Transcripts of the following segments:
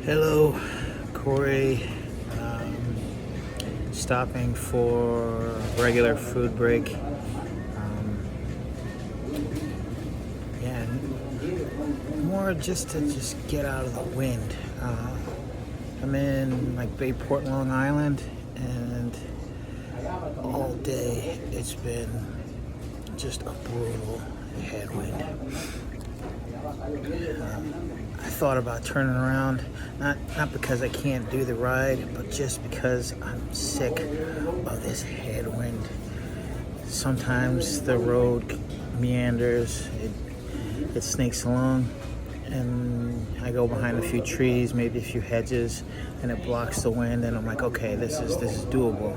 Hello, Corey. Stopping for a regular food break. Yeah, more just to get out of the wind. I'm in like Bayport, Long Island, and all day it's been just a brutal headwind. I thought about turning around, not because I can't do the ride, but just because I'm sick of this headwind. Sometimes the road meanders, it snakes along, and I go behind a few trees, maybe a few hedges, and it blocks the wind, and I'm like, okay, this is doable.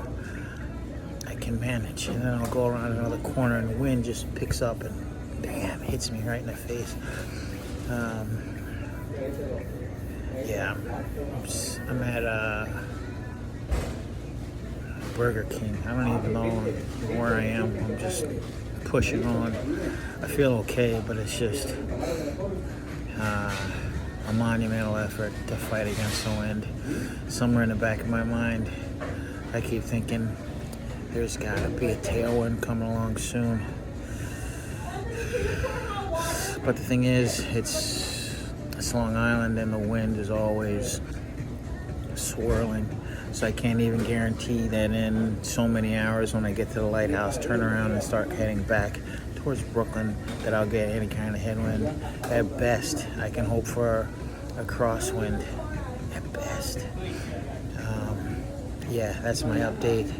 I can manage. And then I'll go around another corner and the wind just picks up and bam, hits me right in the face. Yeah, I'm at Burger King. I don't even know where I am. I'm just pushing on. I feel okay, but it's just a monumental effort to fight against the wind. Somewhere in the back of my mind, I keep thinking there's gotta be a tailwind coming along soon. But the thing is, it's Long Island and the wind is always swirling. So I can't even guarantee that in so many hours when I get to the lighthouse, turn around and start heading back towards Brooklyn, that I'll get any kind of headwind. At best, I can hope for a crosswind. At best. Yeah, that's my update.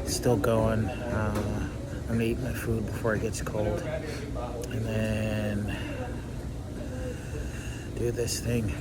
Still going. I'm gonna eat my food before it gets cold, and then do this thing.